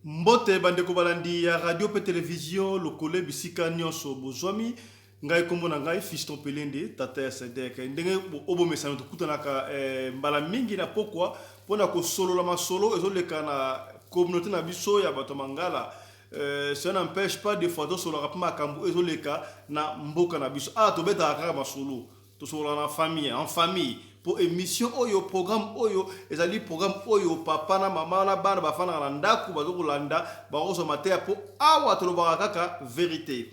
Mbote bandeko balandi ya radio pe télévision lokole bisika nyonso bozwami ngai kombo na ngai Fiston Pelende tata ya Sedek ndenge obo mesano tukutanaka mbala mingi na pokwa pona ko solo la masolo ezoleka na communauté na biso ya bato mangala ça n'empêche pas des fois de solo rapma kambu ezoleka na mboka na biso to beta kaka masolo to solo na famille en famille pour émission oyo programme oyo ezali programme oyo papa na mama na bana bafana na ndaku bazokolanda baroso matea po awa tolobaka kaka vérité.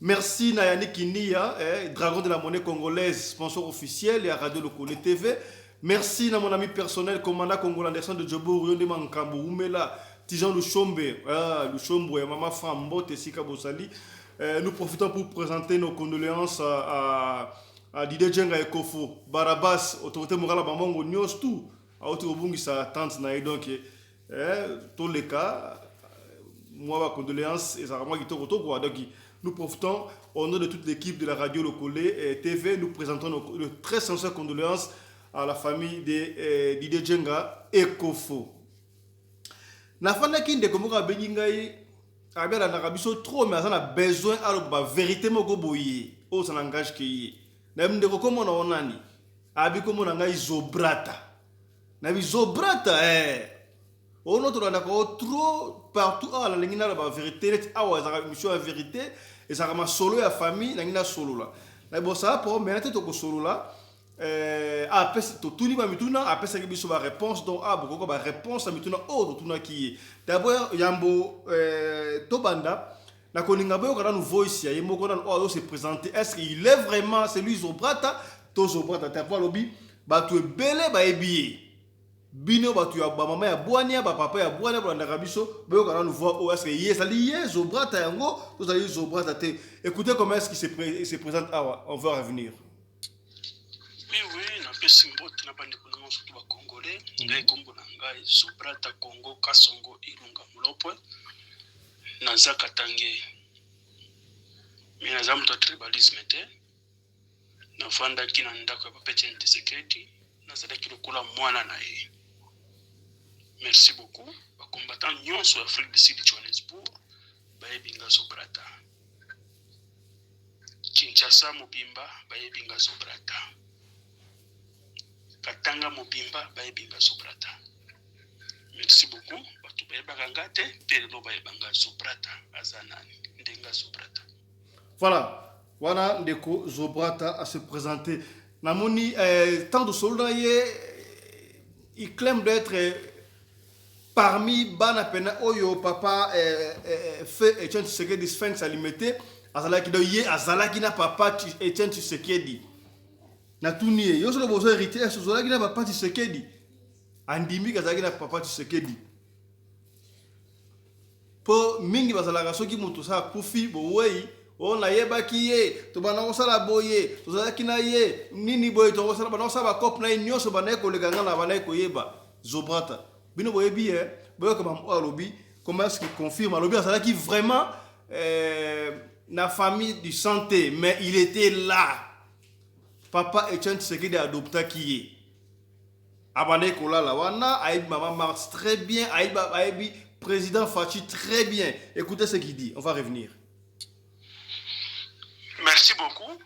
Merci na Yannick Kinia, dragon de la monnaie congolaise, sponsor officiel et à Radio Lokole TV. Merci na mon ami personnel commandant congolais Anderson de Djobo Rionde Mankambo Umela Tijan Luchombe, Luchombo et Mama Fambote Sika Bosali. Nous profitons pour présenter nos condoléances à Didier Djenga et Kofo, Barabas, autorité morale Bamongo, Nyos tout, à Otobungi sa tante Naï. Donc, tous les cas, moi, ma condoléance, et ça va moi qui te retrouve. Donc, nous profitons au nom de toute l'équipe de la radio Lokole TV, nous présentons nos très sincères condoléances à la famille de Didier Djenga et Kofo. Nafana kinde komoka beningai abela na kabiso trop mais ça a besoin alors ba vérité moko boye o ça n'engage qui na mndeko komo na onani abi komo na ngai zobrata na bi zobrata ono to na ko trop partout la lingina la vérité awa za mission la vérité et ça ma solo ya famille na ngina solo la na bo ça pour mais na to ko solo la après tout liba mituna après ça biso ba réponse donc beaucoup ba réponse mituna to tuna qui d'abord yambo to banda na koninga boyo kana nous voice ya yemoko na se présenter est-ce qu'il est vraiment celui Zobrata to Zobrata ta pa lobi ba tu belé ba ebié bino ba tu ya ba mama ya bwania ba papa ya bwania ba ndaka biso boyo kana nous voir est-ce que yes ali yes Zobrata yango to ali Zobrata te. Écoutez comment est-ce qu'il se présente on va revenir. Oui, na pesi mbote na bande kuna monso to ba congolais ngai kombo na ngai Zobrata Congo Kasongo Irunga Mulopwe na Zakatange mina zamu to tribalisme te na fanda kina ndako ba Petente Sekedi na zadaki lokula mwana na ye. Merci beaucoup ba combattant nyonso Afrique du Sud Johannesburg ba ebinga Zobrata Kinshasa Mobimba ba ebinga Zobrata Katanga Mobimba ba ebinga Zobrata. Merci beaucoup. Batu ba ebanga te pelo ba ebanga Zobrata azanani ndenga Zobrata. Voilà, voilà ndeko Zobrata à se présenter. Namoni tant de soldats il clame d'être parmi bana pena oyo papa fait Etienne Tshisekedi Sphinx alimete azalaki do ye azalaki na papa Etienne Tshisekedi. Na tunie yo solo bozo hérité so zolaki na papa Tshisekedi andimi kazaki na papa Tshisekedi po mingi bazalaka soki moto sa kufi bowei on ayebaki ye to bana osala boye to zalaki na ye nini boye to osala bana osala kop na nyonso bana ko lekanga na bana ko yeba Zobrata bino boyebi boyo comme alobi comment est-ce qu'il confirme alobi azalaki vraiment na famille du santé mais il était là. Papa Etienne Tshisekedi adopta qui est. Abane Kolala wana, Aïb Maman Mars très bien, Aïb président Fachi très bien. Écoutez ce qu'il dit, on va revenir. Merci beaucoup.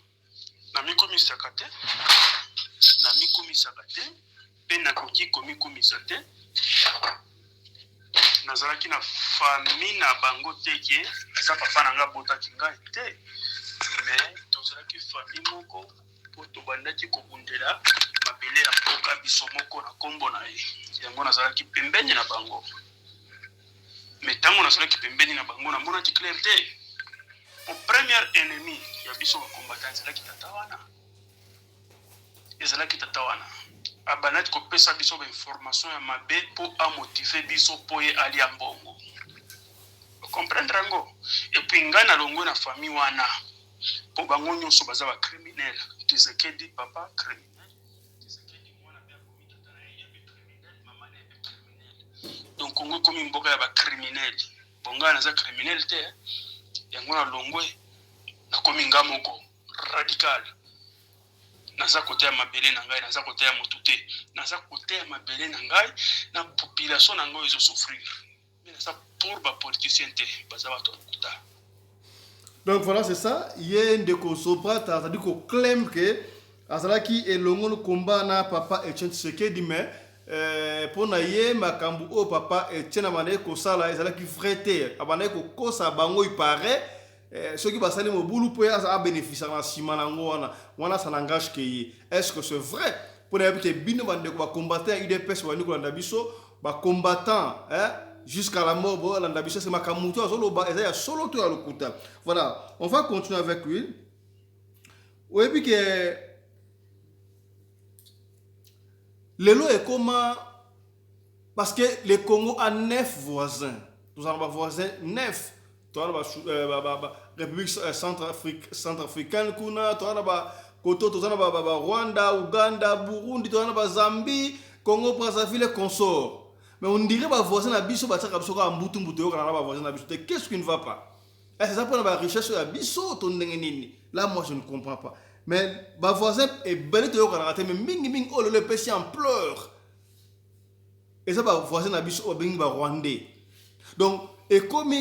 Nami komi sakate. Nami komi sakate. Pena koki komi komi sakate. Nazalaki na famille na bango teke. Sa papa nanga bota kinga te. Mais tozalaki famille moko. To bandaki kobundela mabele ya mboka bisomoko na kombo na ye yango nazalaki pembeni na bango mais tango nazalaki pembeni na bango na mona clair te au premier ennemi ya biso ba combattant ezalaki tatawana abanati ko pesa biso ba information ya mabe po a motiver biso po ye ali ya mbongo comprendre ngo et puis ngana longo na famille wana po bango nyonso baza ba criminel Tshisekedi papa criminel Tshisekedi mwana bia komita tana ya criminel mama na criminel donc Congo comme mboka ya ba criminel bonga na za criminel te yango na longwe na komi ngamoko radical naza kote ya mabele na ngai naza kote ya motu te naza kote ya mabele na ngai na population na ngai ezo souffrir mais mais ça pour ba politicien te baza bato kuta. Donc voilà, c'est ça. Il y a un déco Soprat, c'est-à-dire qu'on claim que Azalaki est le combat na papa Etienne Tshisekedi, mais pour naïe makambu o papa Etienne Amane ko sala Azalaki frère, Amane ko kosa bango il paraît. Ceux qui basali mo boulou pour a bénéficier na simanango wana ça n'engage que est-ce que c'est vrai pour naïe que bino bande ko combattre UDPS wa niko landa biso ba combattant jusqu'à la mort bon landa biso c'est makamuto azolo ba ezaya solo to ya lokuta. Voilà, on va continuer avec lui. Oui puis que le lot est comment parce que le Congo a 9 voisins. Nous avons voisins 9. Tu as la République centrafricaine, tu as Rwanda, Ouganda, Burundi, tu as Zambie, Congo, Brazzaville, consort. Mais on dirait que les voisins na biso ba tsaka biso ka mbutu mbutu yo kana ba voisins na biso. Qu'est-ce qui ne va pas? C'est ça pour la richesse ya biso to ndenge nini. Là moi je ne comprends pas. Mais les voisins est belé to yo kana raté mais mingi oh le péché en pleurs. Et ça ba voisins na biso ba Rwandais. Donc et comme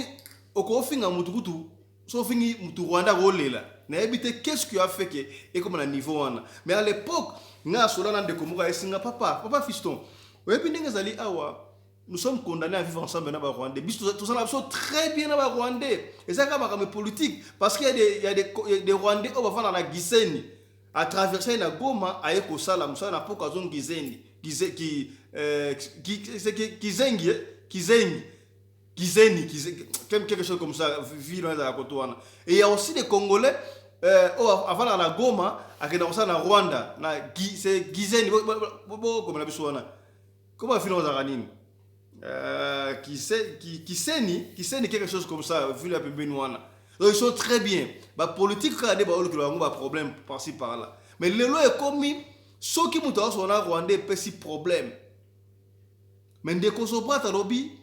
au finga mutukutu so fingi mutu Rwanda rolela. Na ebité qu'est-ce qui a fait que et comme na niveau wana. Mais à l'époque nga solana de komuka esinga papa fiston. Et puis ndenge awa nous sommes condamnés à vivre ensemble avec les Rwandais. Tout ça, nous sommes très bien avec les Rwandais. Et c'est comme politique. Parce qu'il y a des Rwandais qui vont dans la Gisenyi. À traverser la Goma, à Ekosala, nous sommes dans la zone Gisenyi. Quelque chose comme ça. Et il y a aussi des Congolais avant dans la Goma, à Rwanda. C'est Gisenyi. Comment on fait dans la qui sait quelque chose comme ça vu la Bénouana. Donc ils sont très bien. La politique a des problèmes par-ci par-là. Mais le lot est commis ceux qui montent sur la Rwandais pèsent problème. Mais dès qu'on se bat à lobby,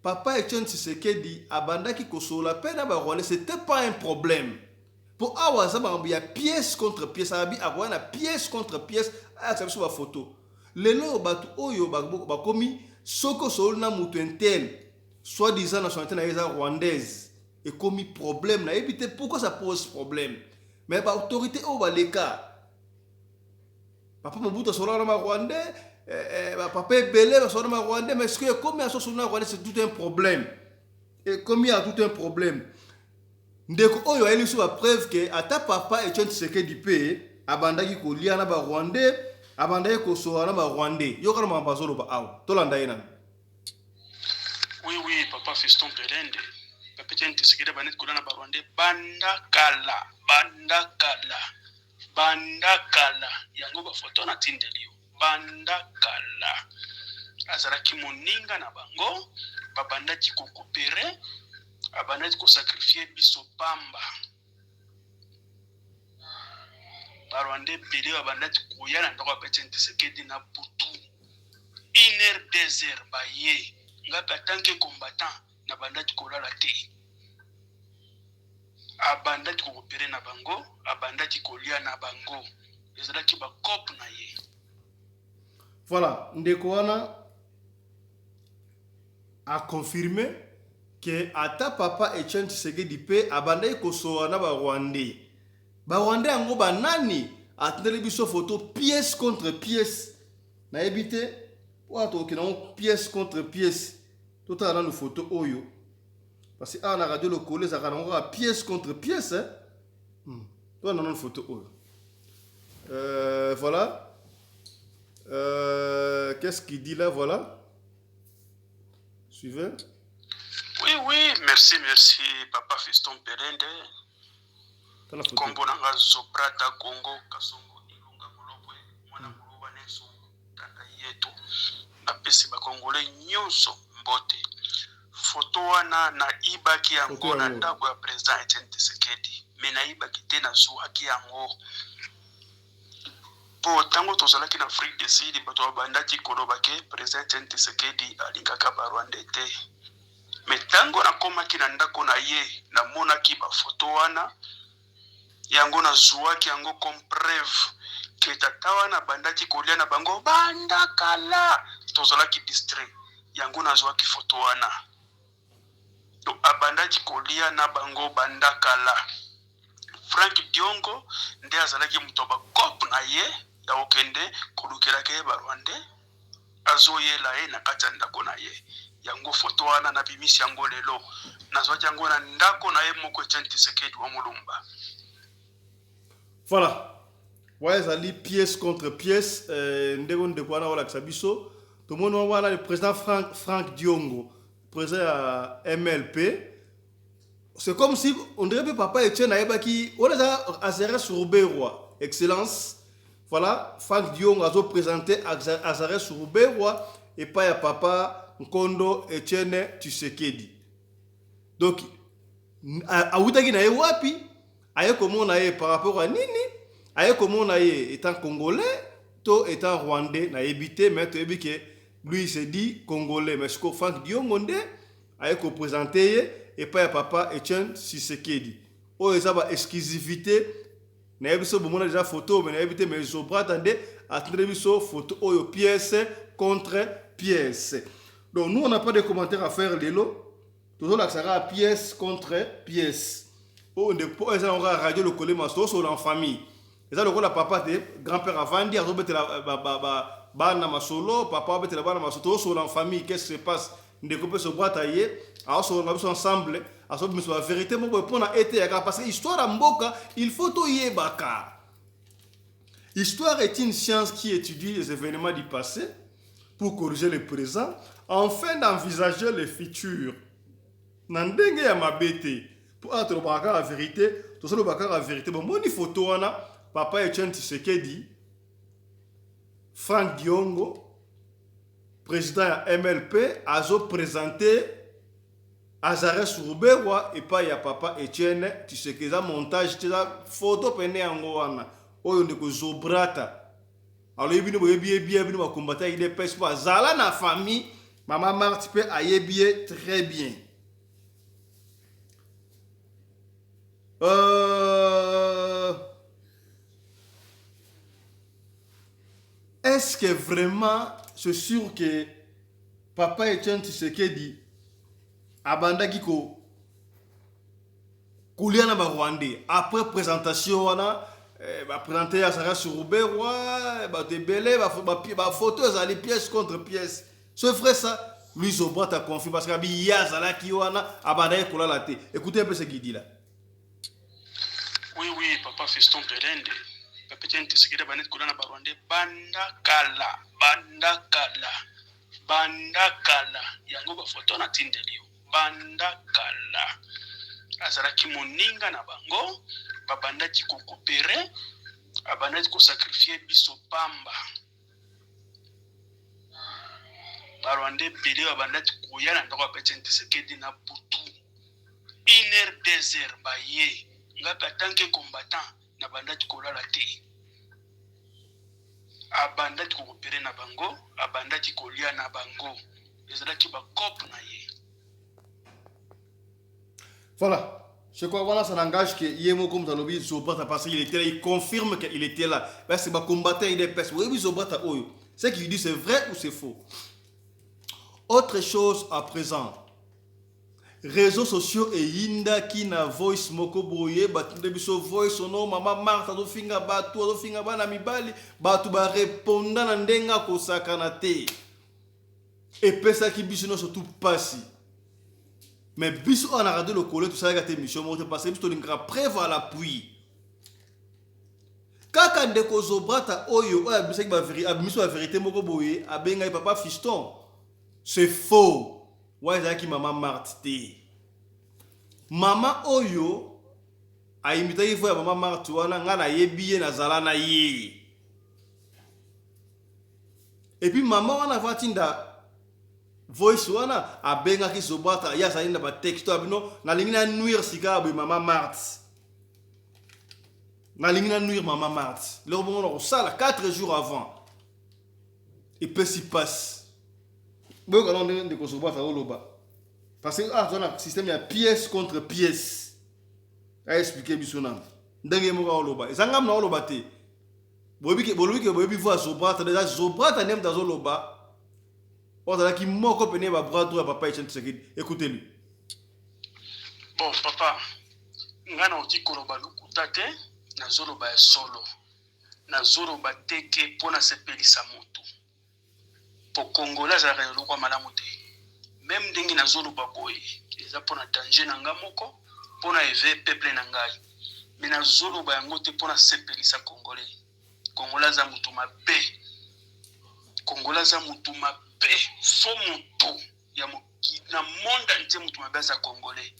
papa Etienne Tshisekedi abanda qui koso la peine à Rwandais c'était pas un problème. Pour avoir ça il y a pièce contre pièce, ça avoir une pièce contre pièce à ça sur la photo. Le lot batu oyo ba commis Soko solna mutuentel, soi-disant nationalité rwandaise, et commis problème, éviter pourquoi ça pose problème. Mais l'autorité au Baleka, papa Mobutu solna rwandais, papa Belé solna rwandais, mais ce que comme il y a solna rwandais, c'est tout un problème. Et comme il y a tout un problème, ndeko oyo eli sur la preuve que ata papa Etienne Tshisekedi pe abandaki ko liana ba rwandais. Abandai ko so na ba Rwandais yo kana mabazolo ba aw to landa ina. Oui papa Fiston Pelende papa Etienne Tshisekedi banet ko na ba Rwandais banda kala yango ba photo na tindelio banda kala azalaki moninga na bango babanda ti ko coopérer abanda ti ko sacrifier biso pamba. Rwandais belé abandati koya na ndako ya Etienne Tshisekedi na butu 1h 2h baye ngaka tanke combattant na bandati kolala te abandati kokopere na bango abandati kolia na bango ezalaki ba cop na ye. Voilà, ndeko wana a confirmé que ata papa Etienne Tshisekedi pe abandai kosoa na ba Rwandais. Ba Rwandais yango ba nani atendeli biso photo pièce contre pièce na ebité wato ki na pièce contre pièce tout à dans photo oyo parce que na radio le collé ça kana pièce contre pièce toi dans une photo oyo voilà qu'est-ce qu'il dit là voilà suivez. Oui merci papa Fiston Pelende. Kombo nanga Zoprata Congo Kasongo Ilunga Molopwe mwana muluba neso tata yetu na pesi ba Congolais nyonso mbote photo wana na ibaki yango na ndako ya president Etienne Tshisekedi me na ibaki te na zuaki yango po tango tozalaki na Afrique du Sud bato bandaki koloba ke president Etienne Tshisekedi alingaka ba Rwandais te me tango na komaki na ndako na ye na monaki ba photo wana yango na zuaki yango comme preuve que tata wana bandaki kolia na bango banda kala tozalaki distrait yango nazwaki foto wana. Donc abandaki kolia na bango bandakala. Frank Diongo nde azalaki muto bakope na ye ya okende kolukelaka ye barwande azoyela ye na kati ya ndako na ye. Yango foto wana na bimisi yango lelo nazwaki yango na ndako na ye moko Etienne Tshisekedi wa Mulumba. Voilà. Ouais, ezali pièce contre pièce ndeko ndeko wana wala kisabiso. Tout le monde voit là le président Frank Diongo, président à MLP. C'est comme si on dirait que papa Etienne Aïbaki, on est à Azaré Sourouberois, excellence. Voilà, Frank Diongo a présenté Azaré Sourouberois et pas à papa Nkondo Etienne Tshisekedi. Donc, à Outagi na wapi, aye comment on a par rapport à Nini, aye comment on a étant congolais, to étant rwandais, na évité, mais tu es que lui il s'est dit congolais, mais ce que Frank Diongo a présenté et pas à papa Etienne Tshisekedi. Oh, ça va exclusivité. Na yebiso bomona déjà photo, mais na yebité mais zobra attendez, attendez biso photo oyo pièce contre pièce. Donc nous on n'a pas de commentaires à faire lelo. Toujours là ça sera pièce contre pièce. Oh on dépôt ça on va radio le coller masto sur en famille. Et ça le rôle papa de grand-père avant dire robete la bana masolo, papa bete la bana masolo sur en famille, qu'est-ce qui se passe? Ndeko se bra tailler, alors on va ensemble. Mais la vérité, parce que l'histoire en Mboka, il faut tout y baka. L'histoire est une science qui étudie les événements du passé pour corriger le présent, afin d'envisager le futur. Nandenge ya mabete pour être la vérité, tout ça le baka la vérité. Bon, moi, il faut tout papa Etienne Tshisekedi, Frank Diongo, président MLP, a présenté Azaré Sourouberois et pas ya papa Etienne Tshisekedi montage teza photo pene yango wana oyo ndeko zobrata alors yebini boyebi ba combattre il est pèse pas zala na famille maman Marti pe ayebi très bien. Est-ce que vraiment c'est sûr que papa Etienne Tshisekedi abandaki ko kulia na ba Rwandais après présentation wana ba présenter à Azaré Sourouberois ba debele ba photo za les pièces contre pièces ce frère ça lui Zobrat a confié parce que bi yazala ki wana abandaki kola la té. Écoutez un peu ce qu'il dit là. Oui papa Fiston Pelende papa Etienne Tshisekedi banet kola na ba Rwandais banda kala yango ba photo na tindelio bandakala azalaki moninga na bango babandaki kokopere abandaki kosakrifie biso pamba barwande bele babandaki koya na ndako ya Etienne Tshisekedi na butu 1h 2h baye ngaka tanke combattant na bandaki kolala te abandaki kokopere na bango abandaki kolia na bango ezalaki bakope na ye. Voilà. Je crois voilà ça n'engage que Yemo comme dans l'objet Zobrata parce qu'il était là, il confirme qu'il était là. Ben c'est pas combattant il est peste. Oui Zobrata oyo. Ce qu'il dit c'est vrai ou c'est faux. Autre chose à présent. Réseaux sociaux et Yinda qui na voice moko boye batunde biso voice ono mama Martha do finga bana mibali batu ba répondre na ndenga ko sakana te. Et pesa ki biso no surtout passi. Mais biso on a regardé le collet tout ça avec la mission monte passer biso une grande preuve à l'appui. Kaka ndeko Zobrata oyo oya biso ba vérité moko boye abenga papa Fiston. C'est faux. Ouais zaki maman Marthe. Maman oyo a imité il faut maman Marthe wana ngana yebiye na zala na ye. Et puis maman wana vatinda voice wana abenga ki Zobrata ya salinda ba texto abino na lingina nuire sika bo maman Marthe. Na lingina nuire maman Marthe. Le moment on sala 4 jours avant. Et puis s'y passe. Bon quand on de ko Zobrata oloba. Parce que on a un système ya pièce contre pièce. A expliquer bisona. Ndenge mo ka oloba. Ezangam na oloba te. Bobi ke voir Zobrata déjà Zobrata nem dans oloba. ozalaki moko pene ba bras droit papa Etienne Tshisekedi. Écoutez-lui. Bon papa, ngana oti koloba lukuta te, nazoloba ya solo. Nazoloba teke pona sepelisa moto. Po Congolais za relo kwa malamu te. Même ndenge nazoloba boye, eza pona danger na nga moko, pona eve peuple na ngai. Mais nazoloba yango te pona sepelisa Congolais. Congolais za mutu mabe. Congolais za mutu mabe, fo mutu ya na monde entier mutu mabe za Congolais.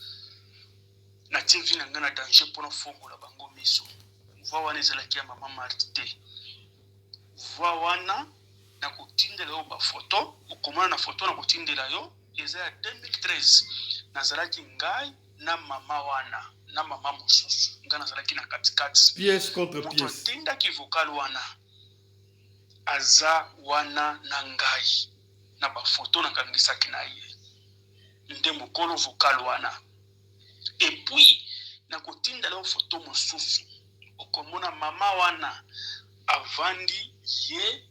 Na TV na nga na danger pona fongola bango miso. Voix wana ezalaki ya mama Martite. Voix wana na kotindela yo ba photo, okomana na photo na kotindela yo, eza ya 2013. Nazalaki ngai na mama wana, na mama mosusu. Nga nazalaki na katikati. Pièce contre pièce. pièce. Tinda ki vocal wana. Aza wana na ngai. Na ba photo na kangisaki na ye. Nde mokolo vocal wana. Et puis, na kotindela yo photo mosusu. Okomona mama wana avandi ye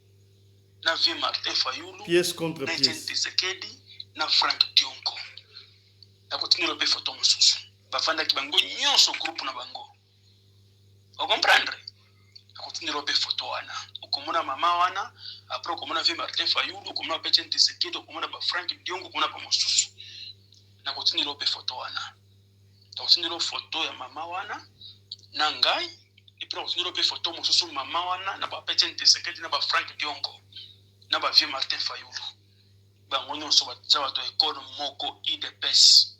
na vie Martin Fayulu, pièce contre na pièce. Etienne Tshisekedi na Frank Diongo. Na kotindela pe photo mosusu. Bavanda ki bango nyonso groupe na bango. O comprendre? Na kotindela pe photo wana. Okomona mama wana, après okomona vie Martin Fayulu, okomona pe Etienne Tshisekedi, okomona ba Frank Diongo, okomona pa mosusu. Na kotindela pe photo wana. Na kotindela photo ya mama wana na ngai. Et puis on a photo mosusu mama wana na ba Etienne Tshisekedi na ba Frank Diongo na ba vieux Martin Fayulu. Bango nyonso ba to école moko IDPS.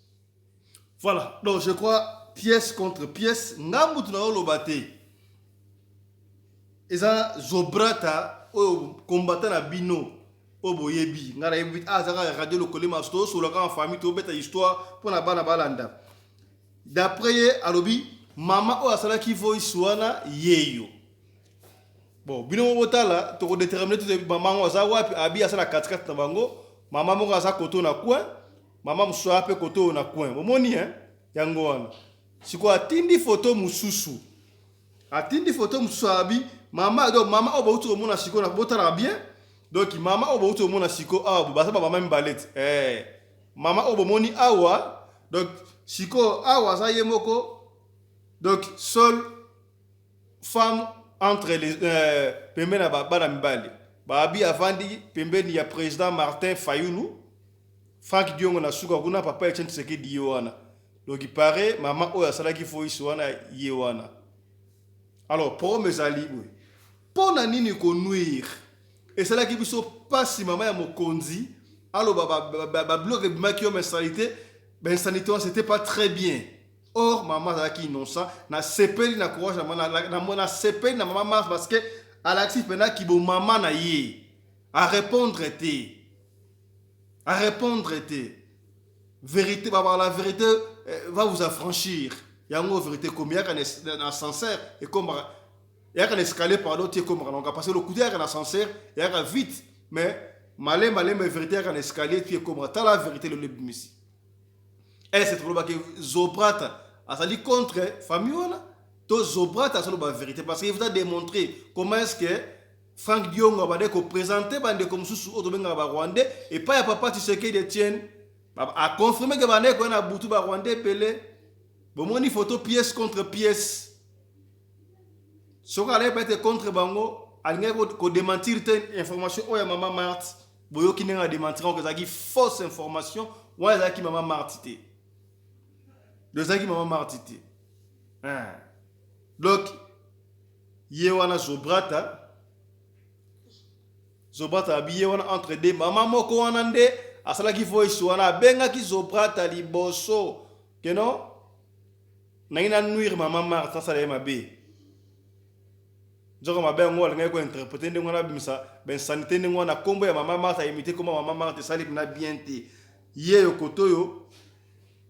Voilà, donc je crois pièce contre pièce ngambu tunao lobate. Eza zobrata o combattant na bino oboyebi ngara yebi azaka radio le kolema sto sur la grande famille to beta histoire pour na bana balanda. D'après alobi mama o asala ki voice wana yeyo. Bon, bino motala to ko déterminer tout mama ngo za wapi abi asala 4-4 na bango, mama mo za koto na coin, mama mso ape koto na coin. Bomoni yango wana. Siko atindi photo mususu. Atindi photo mususu abi mama do mama o ba utu mona siko na botala bien. Donc mama o ba utu mona siko awa ba sa mama mbalete. Mama o bomoni awa donc siko awa za yemoko. Donc, seule femme entre les pembeni na bana mibali. Babi avandi pembeni ya président Martin Fayulu. Frank Diongo na suka kuna papa Etienne Tshisekedi wana. Donc il paraît maman oya salaki voice wana wana. Alors pour mes alliés, pour na nini ko nuire. Et salaki biso pasi mama ya mokonzi. Alors ba bloc makio mensualité, ben sanité c'était pas très bien. Or, maman zaki innocent, na sepeli na courage na sepeli na maman parce que Alexis pena ki bo maman na ye. À répondre était. À répondre était. Vérité, la vérité va vous affranchir. Il y a une vérité comme il y a un ascenseur et comme il y a un escalier par l'autre comme on va passer le coup d'œil à l'ascenseur, il y a vite mais malé mais vérité à un escalier puis comme t'as la vérité le lebimisi. Et c'est trop bas que Zobrata asali contre famille wana to Zobrata asali la vérité parce qu'il vous a démontré comment est-ce que Frank Diongo va ko présenter bande comme sous auto benga ba Rwandais et pas ya papa Tshisekedi Etienne a confirmé que bande ko na butu ba Rwandais pelé bon moni photo pièce contre pièce soka allait peut-être contre bango alingé ko démentir telle information o ya maman Marthe boyo ki nga démentir que ça qui fausse information ou ça qui maman Marthe de ça qui maman Martite. Donc, yewana Zobrata habillé entre deux maman moko wana nde asala ki voice wana benga ki Zobrata liboso que non na ina nuire maman Martha ça le mabe. Joko mabe ngo ngai ko interpréter ndenge wana bimisa ben sanité ndenge wana kombo ya maman Martha imiter comment maman Martha sali na bien te. Yeyo kotoyo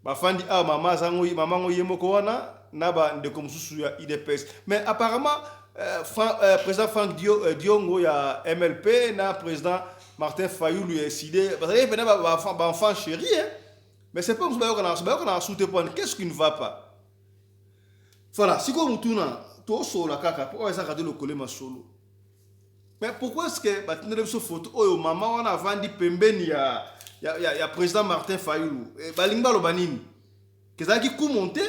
bafandi a mama zango mama ngo yemoko wana na ba ndeko mususu ya IDPS mais apparemment président Frank Diongo ya MLP na président Martin Fayulu ya décidé parce que il ba enfant chéri mais c'est pas qu'on a souté point qu'est-ce qui ne va pas voilà si comme tuna to so la kaka pour ça regarder le collet masolo Mais pourquoi est-ce que batindele biso photo oyo mama wana avandi pembeni ya président Martin Fayulu balingi baloba nini kezalaki kumonte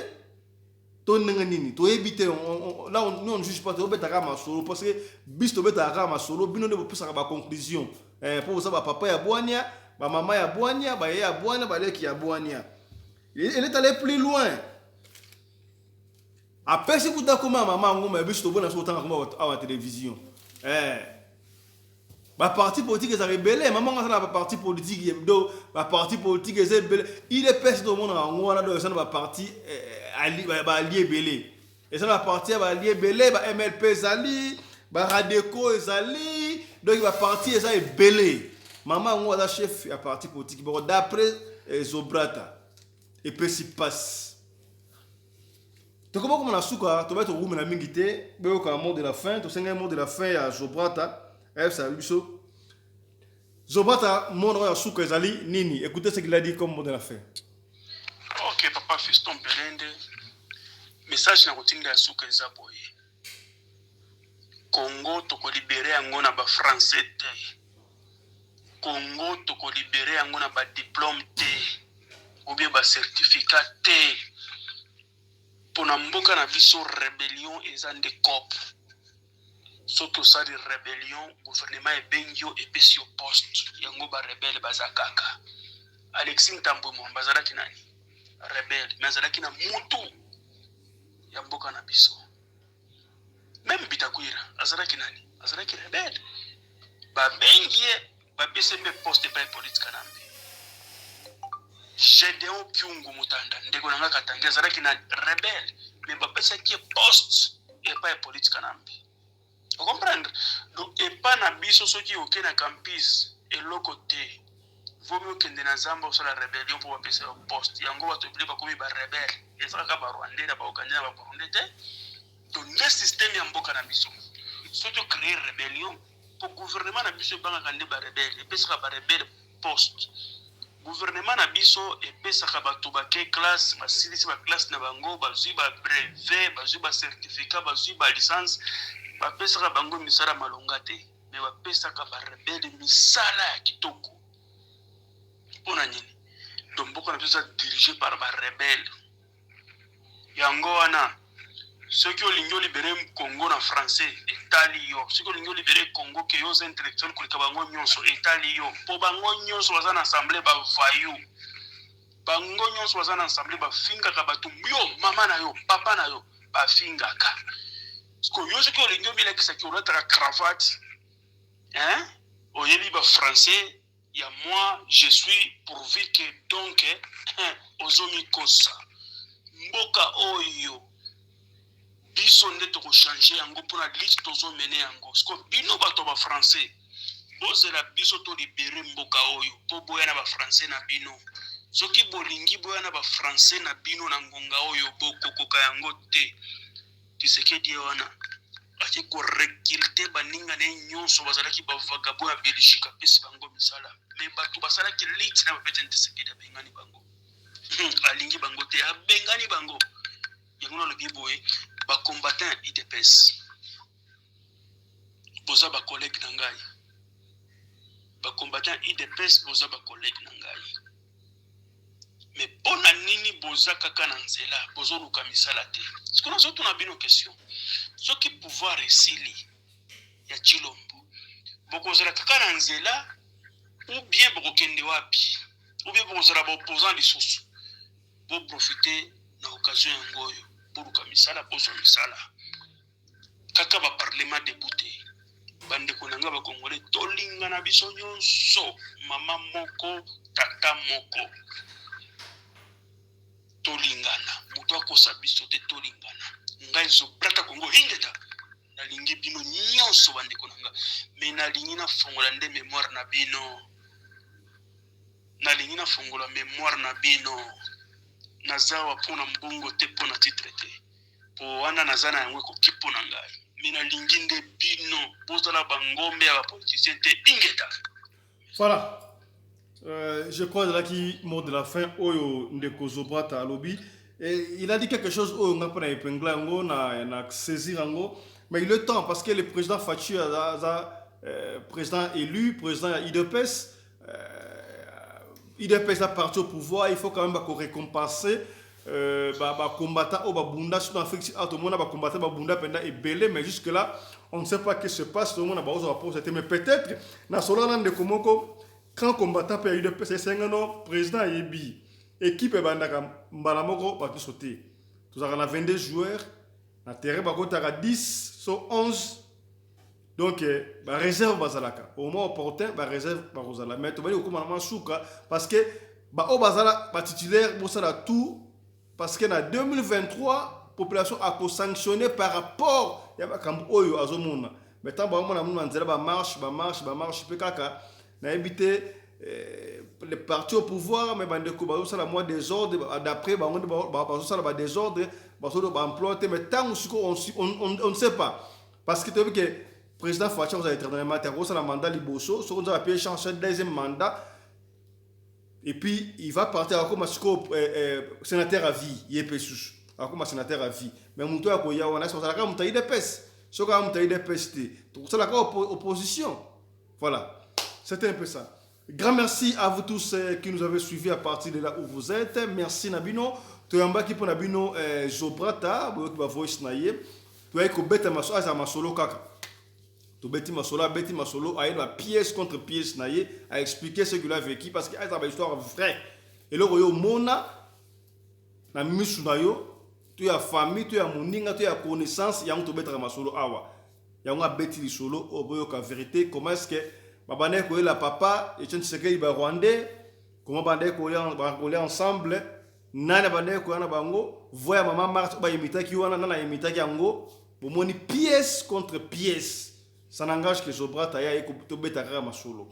to ndenge nini toyebi te là nous on ne juge pas tobetaka masolo parce que biso tobetaka masolo bino nde bopesaka baconclusion mpo boza bapapa ya bwania bamama ya bwania baye ya bwania baleki ya bwania il est allé plus loin apesi kuta koma mama ngoma biso tobona so tanga koma awa télévision ba parti politique est rebelle maman ngasa na ba parti politique yebdo ba parti politique est rebelle il est pèse do mona ngona do ça ba parti ba allié belé et ça ba parti ba allié belé ba MLP zali ba Radeco ezali donc ba parti ça est belé maman ngona chef ya parti politique bon d'après Zobrata et puis si passe to comment comme na suka to ba to rume na mingité be ko mot de la fin to senga mot de la fin ya Zobrata ça biso Zobrata mon ya suka ezali nini écoutez ce qu'il a dit comme mot de la fin. Ok papa Fiston Pelende message na kotinga ya suka eza boye Congo toko libérer yango na ba français te Congo toko libérer yango na ba diplôme te ou bien ba certificat te pona mboka na biso rébellion eza nde cop soki osali rébellion gouvernement ebengio epesi yo poste yango barebele baza kaka Alexis Ntambwemo bazalaki nani rebelle mais azalaki na mutu ya mboka na biso même Bitakwira azalaki nani azalaki rebelle babengie bapesi mpe poste epai politika na mbe Gédéon Kyungu Mutanda ndeko nanga Katange azalaki nani rebelle mais bapesaki poste epai politika na mbe. Vous comprenez? Donc, et pas na biso ceux qui ont na campus et locoté. Vaut mieux que na zamba sur la rébellion pour passer au poste. Yango va t'oublier pas comme ba rebelle. Et ça ka ba Rwandais na ba Ougandais na ba Burundais. Donc le système ya mboka na biso. Ceux qui créer rébellion pour gouvernement na biso banga kande ba rebelle. Et puis ça ba rebelle poste. Gouvernement na biso et puis ça ka ba tobake classe, ba silisi ba classe na bango, ba zui ba brevet, ba zui ba certificat, ba zui ba licence. Bapesaka bango misala malonga te mais bapesaka barebele misala ya kitoko mpona nini donc mboka na biso dirigé par barebele yango wana soki olingi olibere Congo na français etali yo soki olingi olibere Congo ke yo oza intellectuel koleka bango nyonso etali yo mpo bango nyonso baza na assemblée bavayu bango nyonso baza na assemblée bafingaka bato yo mama na yo papa na yo bafingaka parce que yo soki olingi obilakisaki olataka cravate hein oyebi ba français ya moi je suis pourvu que donc ozomikosa mboka oyo biso nde tokochange yango mpona liste tozomene yango parce que bino bato ba français bozela biso tolibere mboka oyo mpo boya na ba français na bino soki bolingi boya na ba français na bino na ngonga oyo bokokoka yango te Tshisekedi wana ati ko recruter baninga ne nyonso bazalaki ba vagabond ya Belgique apesi bango misala mais bato basalaki lit na bapete Tshisekedi abengani bango alingi bango te abengani bango yango na lobi boye ba combattant IDPS boza ba collègue na ngai ba combattant IDPS boza ba collègue na ngai mais pona nini boza kaka na nzela bozo luka misala te ce qu'on a surtout na bino question ce qui pouvoir esili ya Chilombo bokozela kaka na nzela ou bien bokokende wapi ou bien bokozela ba opposant lisusu bo profiter na occasion yango oyo boruka misala bozo misala kaka ba parlement débuté bandeko nanga ba Congolais tolinga na biso nyonso mama moko tata moko tolingana mutu akosa biso te tolingana ngai Zobrata Congo hingeta nalingi bino nyonso bandeko nanga me nalingi na fongola nde mémoire na bino nalingi na fongola mémoire na bino nazawa pona mbongo te pona titre te po wana nazana yango ekoki mpona ngai me nalingi nde bino bozala bangombe ya bapoliticien te ingeta. Voilà. Je crois là qui mot de la fin oyo ndeko Zobrata alobi et il a dit quelque chose oyo nga pona epengla ngo na saisir ngo mais il est temps parce que le président Fachi a président élu, président IDPS. IDPS a parti au pouvoir, il faut quand même récompenser combattants au Babunda, surtout en Afrique, tout le monde a combattu Babunda pendant et belé, mais jusque-là, on ne sait pas ce qui se passe, tout le monde a besoin de rapport, mais peut-être, dans ce moment de Komoko, quand combattant peut IDPS, c'est un président Yebi, équipe Bandaka Mbalamoko, va tout sauter. Tout ça, on a 22 joueurs, dans le terrain, on a 10, sur 11. Donc, la réserve bazalaka. Au moment opportun, la réserve bazalaka. Mais tu vas dire comment souka parce que au bazala titulaire pour ça tout parce que en 2023 population a sanctionné par rapport ya ba kambo oyo azomona. Mais tant ba mona mona nzela ba marche pe kaka na éviter les partis au pouvoir mais bande ko bazo sala moi désordre d'après ba bazo sala ba désordre bazo ba emploi mais tant on ne sait pas parce que tu vois que président Facha vous avez éternellement été à la mandat Liboso, sur on a pu changer deuxième mandat et puis il va partir comme sénateur à vie, il est pessus, comme sénateur à vie. Mais mon tour à Koya on a sur la carte montagne de peste, sur la montagne de peste, tout ça la opposition. Voilà, c'était un peu ça. Grand merci à vous tous qui nous avez suivis à partir de là où vous êtes. Merci Nabino, tu es en bas qui pour Nabino Zobrata, vous qui va voice naïe, tu es que à ma solo kaka. Betty Masolo a eu la pièce contre pièce a expliqué ce qu'il a vécu parce qu'il y a une histoire vraie. Et là, Mona, na misunayo, tu as famille, tu as moninga, tu as connaissance, il y a un Betty Masolo awa. Il y a un Betty Solo, au bout de la vérité, comment est-ce que Babane Koye la papa, et tu sais qu'il va rwandais, comment Babane Koye ensemble, Nana Babane Koye na bango, voya maman Marthe, ba imita ki wana, nana imita ki ango, pour moni pièce contre pièce. Ça n'engage que Zobra Taya et que beta rama solo.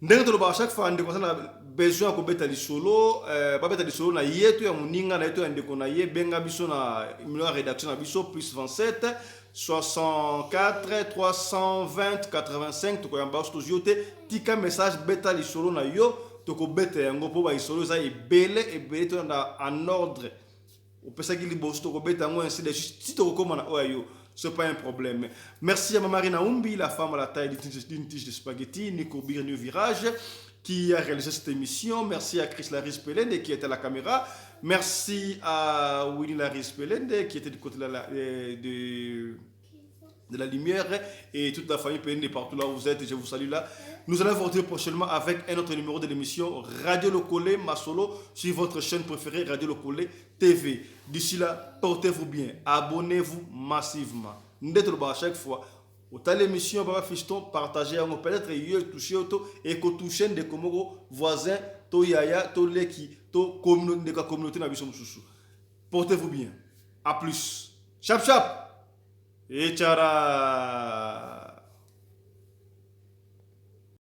Ndenge to ba chaque fois ndeko sana besoin ko beta li solo, pas beta li solo na yetu ya muninga na yetu ya ndeko na ye benga biso na numéro rédaction na biso plus 27 64 320 85 to ko yamba sto jote tika message beta li solo na yo to ko beta yango po ba solo za ebele to na en ordre. O pesa ki li bosto to ko beta ngo ainsi de si to ko na oyo. Ce n'est pas un problème. Merci à Mamarina Umbi, la femme à la taille d'une tige de spaghetti, Nico Birnu Virage, qui a réalisé cette émission. Merci à Chris Laris Pelende, qui était à la caméra. Merci à Winnie Laris Pelende, qui était du côté de la lumière. Et toute la famille Pelende, partout là où vous êtes, je vous salue là. Nous allons vous retrouver prochainement avec un autre numéro de l'émission Radio Lokole Masolo sur votre chaîne préférée Radio Lokole TV. D'ici là, portez-vous bien, abonnez-vous massivement. Nous à chaque fois. Autant l'émission, Baba Fiston, partagez, peut-être toucher et que toucher des Komoro voisins, to yaya, to leki, to communauté na biso mususu. Portez-vous bien. À plus. Chap chap. Et tchara.